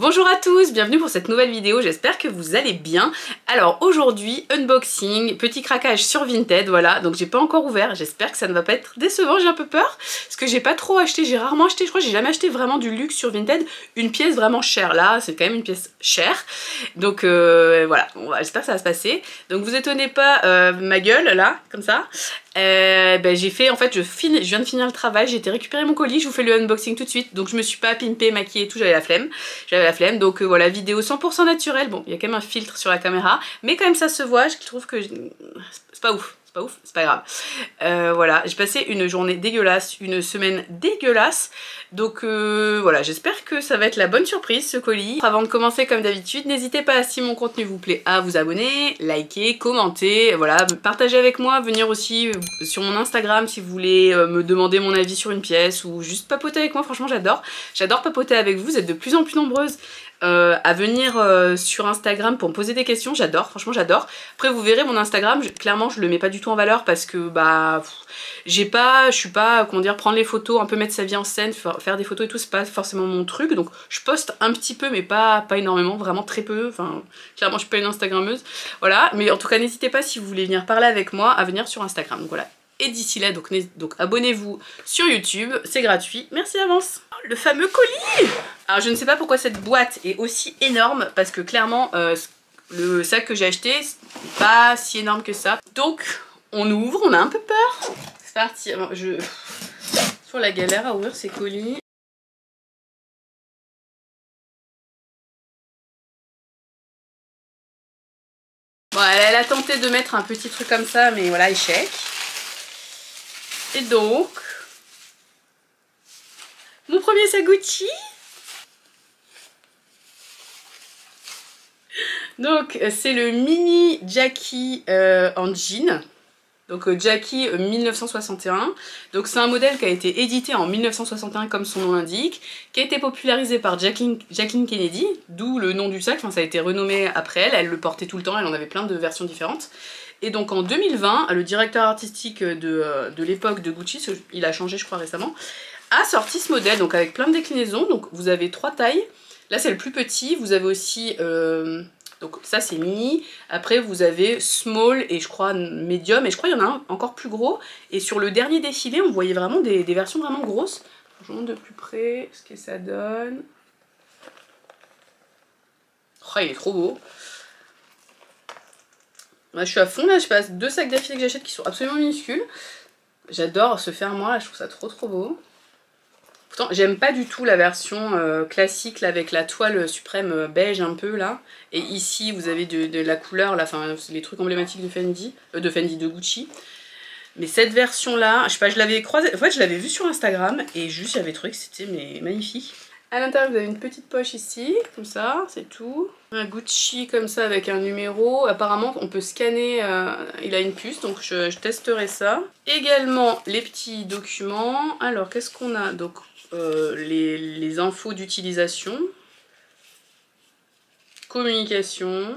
Bonjour à tous, bienvenue pour cette nouvelle vidéo, j'espère que vous allez bien. Alors aujourd'hui, unboxing, petit craquage sur Vinted, voilà, donc j'ai pas encore ouvert, j'espère que ça ne va pas être décevant, j'ai un peu peur, parce que j'ai pas trop acheté, j'ai rarement acheté, je crois que j'ai jamais acheté vraiment du luxe sur Vinted, une pièce vraiment chère, là c'est quand même une pièce chère, donc voilà, j'espère que ça va se passer. Donc vous étonnez pas ma gueule, là, comme ça. J'ai fait, en fait je viens de finir le travail, j'ai été récupérer mon colis, je vous fais le unboxing tout de suite, donc je me suis pas pimpée, maquillée et tout, j'avais la flemme, donc voilà, vidéo 100% naturelle. Bon, il y a quand même un filtre sur la caméra, mais quand même ça se voit, je trouve que c'est pas ouf. C'est pas grave. Voilà, j'ai passé une journée dégueulasse, une semaine dégueulasse. Donc voilà, j'espère que ça va être la bonne surprise ce colis. Avant de commencer comme d'habitude, n'hésitez pas, si mon contenu vous plaît, à vous abonner, liker, commenter, voilà, partager avec moi, venir aussi sur mon Instagram si vous voulez me demander mon avis sur une pièce ou juste papoter avec moi, franchement j'adore. J'adore papoter avec vous, vous êtes de plus en plus nombreuses à venir sur Instagram pour me poser des questions, j'adore, franchement j'adore. Après vous verrez mon Instagram, clairement je le mets pas du tout en valeur parce que je suis pas, comment dire, prendre les photos, un peu mettre sa vie en scène, faire des photos et tout, c'est pas forcément mon truc, donc je poste un petit peu mais pas énormément, vraiment très peu, enfin clairement je suis pas une Instagrammeuse, voilà, mais en tout cas n'hésitez pas si vous voulez venir parler avec moi à venir sur Instagram, donc voilà. Et d'ici là, donc abonnez-vous sur YouTube, c'est gratuit, merci d'avance. Le fameux colis! Alors je ne sais pas pourquoi cette boîte est aussi énorme, parce que clairement, le sac que j'ai acheté, c'est pas si énorme que ça. Donc, on ouvre, on a un peu peur. C'est parti, alors, sur la galère à ouvrir ces colis. Bon, elle a tenté de mettre un petit truc comme ça, mais voilà, échec. Et donc, mon premier sac Gucci. Donc c'est le mini Jackie en jean. Donc Jackie 1961. Donc c'est un modèle qui a été édité en 1961 comme son nom l'indique, qui a été popularisé par Jacqueline Kennedy, d'où le nom du sac, enfin ça a été renommé après elle, elle le portait tout le temps, elle en avait plein de versions différentes. Et donc en 2020, le directeur artistique de l'époque de Gucci, il a changé je crois récemment, a sorti ce modèle, donc avec plein de déclinaisons. Donc vous avez 3 tailles, là c'est le plus petit, vous avez aussi... donc ça c'est mini, après vous avez small et je crois medium, et je crois qu'il y en a un encore plus gros. Et sur le dernier défilé on voyait vraiment des versions vraiment grosses. Je vous montre de plus près ce que ça donne. Oh il est trop beau. Là, je suis à fond là, je passe 2 sacs d'affilée que j'achète qui sont absolument minuscules. J'adore ce fermoir là, je trouve ça trop beau. Pourtant, j'aime pas du tout la version classique là, avec la toile suprême beige un peu là. Et ici, vous avez de la couleur là, enfin les trucs emblématiques de Gucci. Mais cette version là, je sais pas, je l'avais croisée, en fait je l'avais vue sur Instagram et juste j'avais trouvé que c'était magnifique. À l'intérieur vous avez une petite poche ici, comme ça, c'est tout. Un Gucci comme ça avec un numéro. Apparemment on peut scanner, il a une puce, donc je testerai ça. Également les petits documents. Alors qu'est-ce qu'on a? Donc les infos d'utilisation, communication,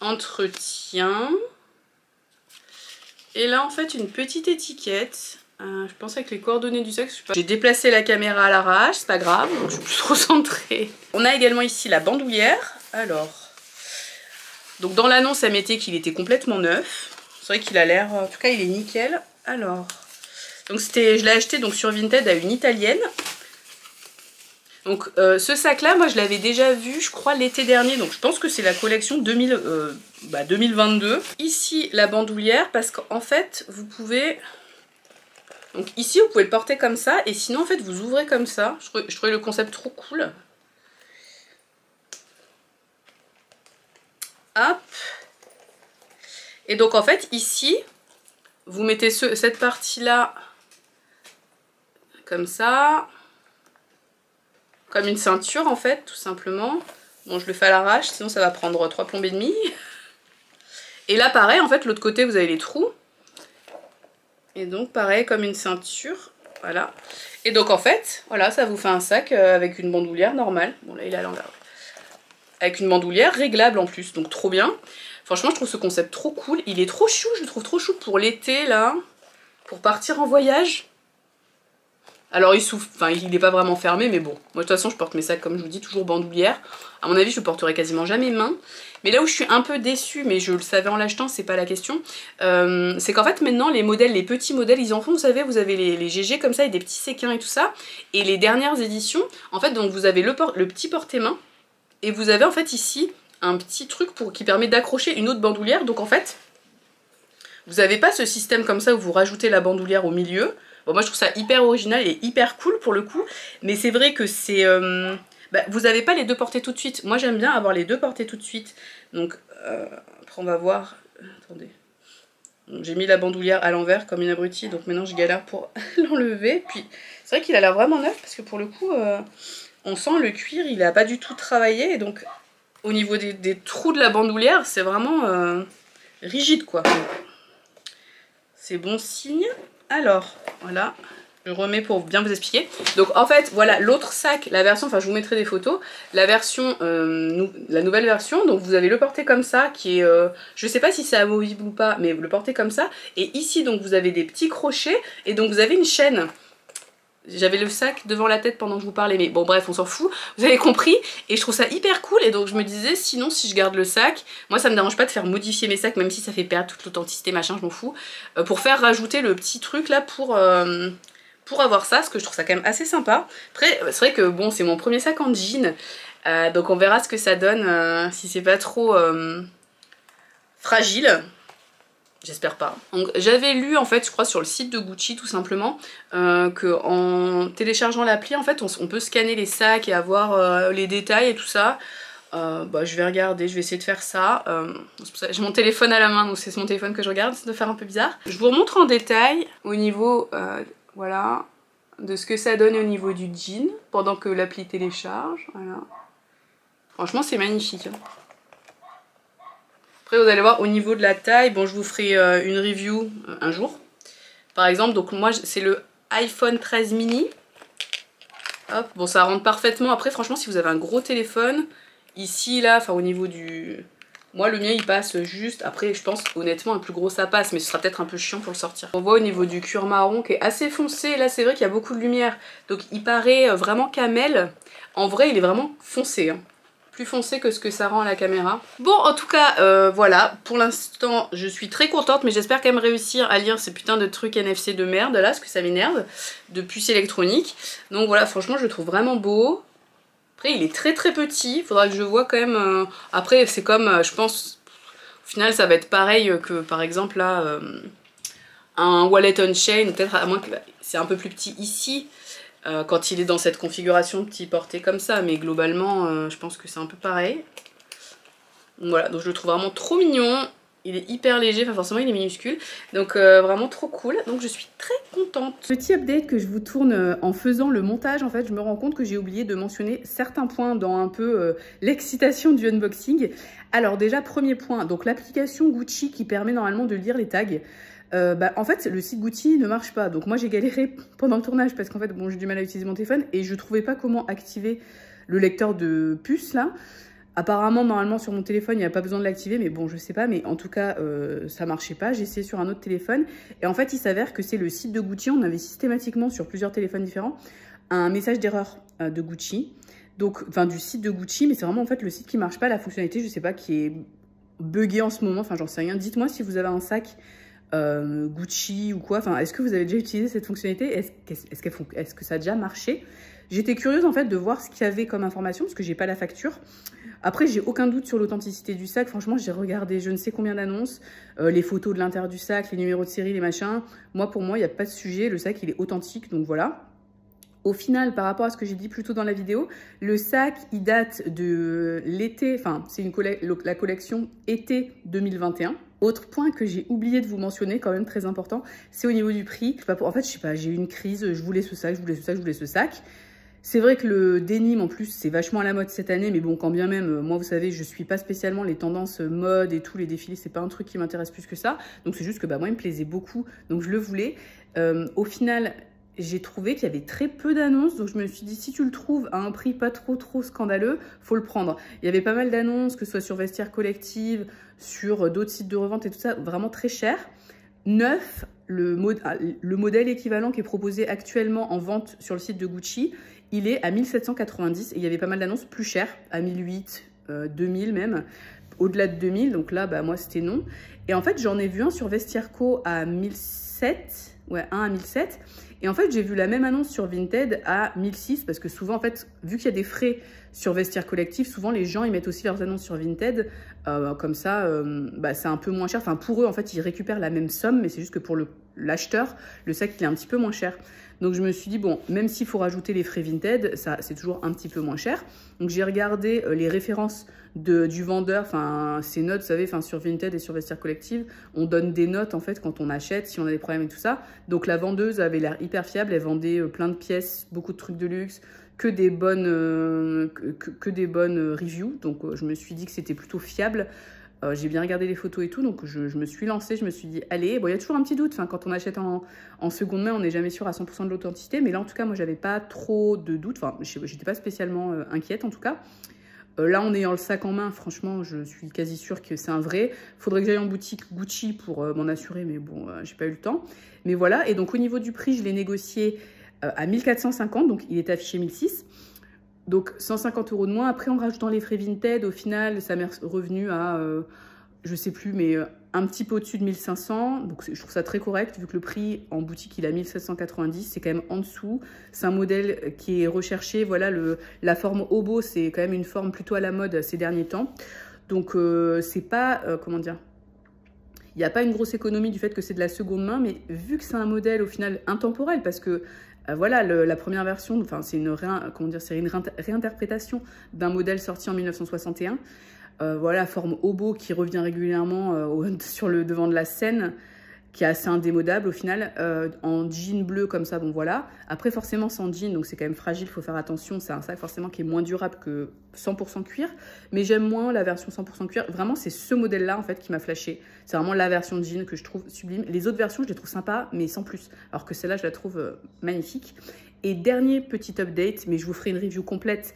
entretien, et là en fait une petite étiquette. Je pense avec les coordonnées du sac. J'ai déplacé la caméra à l'arrache, c'est pas grave, donc je suis plus trop centrée. On a également ici la bandoulière. Alors, donc dans l'annonce elle mettait qu'il était complètement neuf. C'est vrai qu'il a l'air, en tout cas il est nickel. Alors, donc je l'ai acheté donc sur Vinted à une italienne. Donc ce sac là moi je l'avais déjà vu je crois l'été dernier, donc je pense que c'est la collection 2022. Ici la bandoulière, parce qu'en fait vous pouvez, donc ici vous pouvez le porter comme ça, et sinon en fait vous ouvrez comme ça. Je trouvais le concept trop cool. Hop. Et donc en fait ici vous mettez cette partie là comme ça, comme une ceinture en fait, tout simplement. Bon, je le fais à l'arrache, sinon ça va prendre 3 plombes et demie. Et là pareil, en fait l'autre côté vous avez les trous. Et donc pareil comme une ceinture, voilà. Et donc en fait, voilà, ça vous fait un sac avec une bandoulière normale. Bon là il est à l'envers. Avec une bandoulière réglable en plus, donc trop bien. Franchement je trouve ce concept trop cool. Il est trop chou, je le trouve trop chou pour l'été là. Pour partir en voyage. Alors il souffle, enfin il n'est pas vraiment fermé, mais bon. Moi de toute façon je porte mes sacs comme je vous dis toujours bandoulière. À mon avis je le porterai quasiment jamais main. Mais là où je suis un peu déçue, mais je le savais en l'achetant, c'est pas la question, c'est qu'en fait maintenant les modèles, les petits modèles, ils en font, vous savez, vous avez les GG comme ça et des petits séquins et tout ça. Et les dernières éditions, en fait donc vous avez le petit porte-main et vous avez en fait ici un petit truc qui permet d'accrocher une autre bandoulière. Donc en fait, vous n'avez pas ce système comme ça où vous rajoutez la bandoulière au milieu. Bon moi je trouve ça hyper original et hyper cool pour le coup, mais c'est vrai que c'est... vous n'avez pas les deux portées tout de suite. Moi j'aime bien avoir les deux portées tout de suite. Donc après on va voir... Attendez. J'ai mis la bandoulière à l'envers comme une abrutie, donc maintenant je galère pour l'enlever. Puis c'est vrai qu'il a l'air vraiment neuf parce que pour le coup, on sent le cuir, il n'a pas du tout travaillé. Et donc au niveau des trous de la bandoulière, c'est vraiment rigide quoi. C'est bon signe. Alors, voilà. Je remets pour bien vous expliquer. Donc en fait, voilà l'autre sac, la version, enfin je vous mettrai des photos, la version, la nouvelle version, donc vous avez le porté comme ça, qui est, je sais pas si c'est amovible ou pas, mais vous le portez comme ça. Et ici donc vous avez des petits crochets, et donc vous avez une chaîne. J'avais le sac devant la tête pendant que je vous parlais, mais bon bref on s'en fout, vous avez compris. Et je trouve ça hyper cool, et donc je me disais sinon si je garde le sac, moi ça me dérange pas de faire modifier mes sacs, même si ça fait perdre toute l'authenticité machin, je m'en fous, pour faire rajouter le petit truc là pour avoir ça, parce que je trouve ça quand même assez sympa. Après c'est vrai que bon c'est mon premier sac en jean, donc on verra ce que ça donne, si c'est pas trop fragile. J'espère pas. J'avais lu en fait je crois sur le site de Gucci tout simplement que en téléchargeant l'appli en fait on peut scanner les sacs et avoir les détails et tout ça. Je vais regarder, je vais essayer de faire ça. J'ai mon téléphone à la main donc c'est mon téléphone que je regarde, ça doit faire un peu bizarre. Je vous remontre en détail au niveau voilà, de ce que ça donne au niveau du jean pendant que l'appli télécharge. Voilà. Franchement c'est magnifique. Après vous allez voir au niveau de la taille, bon je vous ferai une review un jour. Par exemple, donc moi c'est le iPhone 13 mini. Hop, bon ça rentre parfaitement. Après franchement si vous avez un gros téléphone, ici là, enfin au niveau du... Moi le mien il passe juste, après je pense honnêtement un plus gros ça passe, mais ce sera peut-être un peu chiant pour le sortir. On voit au niveau du cuir marron qui est assez foncé, là c'est vrai qu'il y a beaucoup de lumière. Donc il paraît vraiment camel, en vrai il est vraiment foncé. Hein. Plus foncé que ce que ça rend à la caméra. Bon en tout cas voilà, pour l'instant je suis très contente, mais j'espère quand même réussir à lire ces putains de trucs NFC de merde là, parce que ça m'énerve, de puces électroniques. Donc voilà, franchement je le trouve vraiment beau. Après il est très très petit, il faudra que je vois quand même, après c'est comme je pense, au final ça va être pareil que par exemple là, un wallet on chain, peut-être à moins que c'est un peu plus petit ici, quand il est dans cette configuration petit porté comme ça, mais globalement je pense que c'est un peu pareil. Donc voilà, donc je le trouve vraiment trop mignon. Il est hyper léger, enfin forcément il est minuscule, donc vraiment trop cool, donc je suis très contente. Petit update que je vous tourne en faisant le montage, en fait je me rends compte que j'ai oublié de mentionner certains points dans un peu l'excitation du unboxing. Alors déjà premier point, donc l'application Gucci qui permet normalement de lire les tags. En fait le site Gucci ne marche pas, donc moi j'ai galéré pendant le tournage parce qu'en fait bon j'ai du mal à utiliser mon téléphone et je trouvais pas comment activer le lecteur de puce là. Apparemment, normalement, sur mon téléphone, il n'y a pas besoin de l'activer, mais bon, je sais pas. Mais en tout cas, ça marchait pas. J'ai essayé sur un autre téléphone. Et en fait, il s'avère que c'est le site de Gucci. On avait systématiquement, sur plusieurs téléphones différents, un message d'erreur de Gucci. Donc, enfin, du site de Gucci. Mais c'est vraiment, en fait, le site qui marche pas. La fonctionnalité, je sais pas, qui est buggée en ce moment. Enfin, j'en sais rien. Dites-moi si vous avez un sac Gucci ou quoi. Enfin, est-ce que vous avez déjà utilisé cette fonctionnalité? Est-ce que ça a déjà marché? J'étais curieuse en fait de voir ce qu'il y avait comme information parce que j'ai pas la facture. Après j'ai aucun doute sur l'authenticité du sac. Franchement j'ai regardé je ne sais combien d'annonces, les photos de l'intérieur du sac, les numéros de série, les machins. Moi pour moi il n'y a pas de sujet, le sac il est authentique donc voilà. Au final, par rapport à ce que j'ai dit plus tôt dans la vidéo, le sac, il date de l'été, enfin, c'est la collection été 2021. Autre point que j'ai oublié de vous mentionner, quand même très important, c'est au niveau du prix. En fait, je sais pas, j'ai eu une crise, je voulais ce sac, je voulais ce sac, je voulais ce sac. C'est vrai que le denim, en plus, c'est vachement à la mode cette année, mais bon, quand bien même, moi, vous savez, je suis pas spécialement les tendances mode et tous les défilés, c'est pas un truc qui m'intéresse plus que ça. Donc, c'est juste que, moi, il me plaisait beaucoup, donc je le voulais. Au final, j'ai trouvé qu'il y avait très peu d'annonces, donc je me suis dit, si tu le trouves à un prix pas trop scandaleux, faut le prendre. Il y avait pas mal d'annonces, que ce soit sur Vestiaire Collective, sur d'autres sites de revente et tout ça, vraiment très cher. Neuf, le modèle équivalent qui est proposé actuellement en vente sur le site de Gucci, il est à 1790 et il y avait pas mal d'annonces plus chères, à 1008, 2000 même, au-delà de 2000, donc là, bah, moi, c'était non. Et en fait, j'en ai vu un sur Vestiaire.co à 1007, ouais, un à 1007. Et en fait, j'ai vu la même annonce sur Vinted à 1006 parce que souvent, en fait, vu qu'il y a des frais sur Vestiaire Collectif, souvent les gens, ils mettent aussi leurs annonces sur Vinted. Comme ça, bah, c'est un peu moins cher. Enfin, pour eux, en fait, ils récupèrent la même somme, mais c'est juste que pour l'acheteur, le sac, il est un petit peu moins cher. Donc, je me suis dit, bon, même s'il faut rajouter les frais Vinted, ça, c'est toujours un petit peu moins cher. Donc, j'ai regardé les références du vendeur, enfin, ces notes, vous savez, sur Vinted et sur Vestiaire Collective, on donne des notes, en fait, quand on achète, si on a des problèmes et tout ça. Donc, la vendeuse avait l'air hyper fiable. Elle vendait plein de pièces, beaucoup de trucs de luxe, que des bonnes reviews. Donc, je me suis dit que c'était plutôt fiable. J'ai bien regardé les photos et tout, donc je me suis lancée, je me suis dit, allez, bon, il y a toujours un petit doute, quand on achète en seconde main, on n'est jamais sûr à 100% de l'authenticité, mais là, en tout cas, moi, j'avais pas trop de doute, enfin, j'étais pas spécialement inquiète, en tout cas. Là, en ayant le sac en main, franchement, je suis quasi sûre que c'est un vrai. Faudrait que j'aille en boutique Gucci pour m'en assurer, mais bon, j'ai pas eu le temps. Mais voilà, et donc au niveau du prix, je l'ai négocié à 1450, donc il est affiché 1006. Donc 150 € de moins. Après, en rajoutant les frais Vinted, au final, ça m'est revenu à, je sais plus, mais un petit peu au-dessus de 1500. Donc je trouve ça très correct, vu que le prix en boutique, il est à 1790. C'est quand même en dessous. C'est un modèle qui est recherché. Voilà, la forme oboe, c'est quand même une forme plutôt à la mode ces derniers temps. Donc c'est pas, comment dire, il n'y a pas une grosse économie du fait que c'est de la seconde main, mais vu que c'est un modèle au final intemporel, parce que voilà, la première version, enfin c'est une réinterprétation d'un modèle sorti en 1961. Voilà, forme oboe qui revient régulièrement sur le devant de la scène, qui est assez indémodable au final, en jean bleu comme ça, bon voilà. Après forcément c'est en jean, donc c'est quand même fragile, il faut faire attention, c'est un sac forcément qui est moins durable que 100% cuir, mais j'aime moins la version 100% cuir, vraiment c'est ce modèle-là en fait qui m'a flashé, c'est vraiment la version jean que je trouve sublime. Les autres versions je les trouve sympas, mais sans plus, alors que celle-là je la trouve magnifique. Et dernier petit update, mais je vous ferai une review complète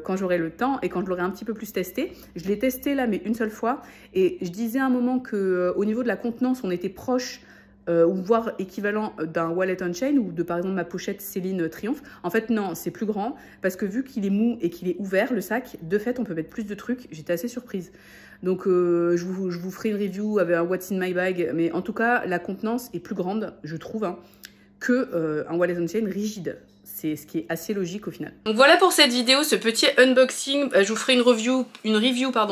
quand j'aurai le temps et quand je l'aurai un petit peu plus testé. Je l'ai testé là, mais une seule fois. Et je disais à un moment que au niveau de la contenance, on était proche ou voire équivalent d'un wallet on chain ou de par exemple ma pochette Céline Triomphe. En fait, non, c'est plus grand parce que vu qu'il est mou et qu'il est ouvert, le sac, de fait, on peut mettre plus de trucs. J'étais assez surprise. Donc, je vous ferai une review avec un What's in my bag. Mais en tout cas, la contenance est plus grande, je trouve, hein, que un wallet on chain rigide. C'est ce qui est assez logique au final. Donc voilà pour cette vidéo, ce petit unboxing. Je vous ferai une review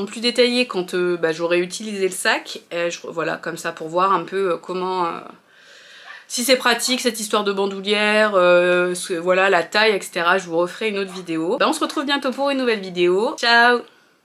plus détaillée quand j'aurai utilisé le sac. Voilà, comme ça pour voir un peu comment... si c'est pratique cette histoire de bandoulière, voilà la taille, etc. Je vous referai une autre vidéo. On se retrouve bientôt pour une nouvelle vidéo. Ciao!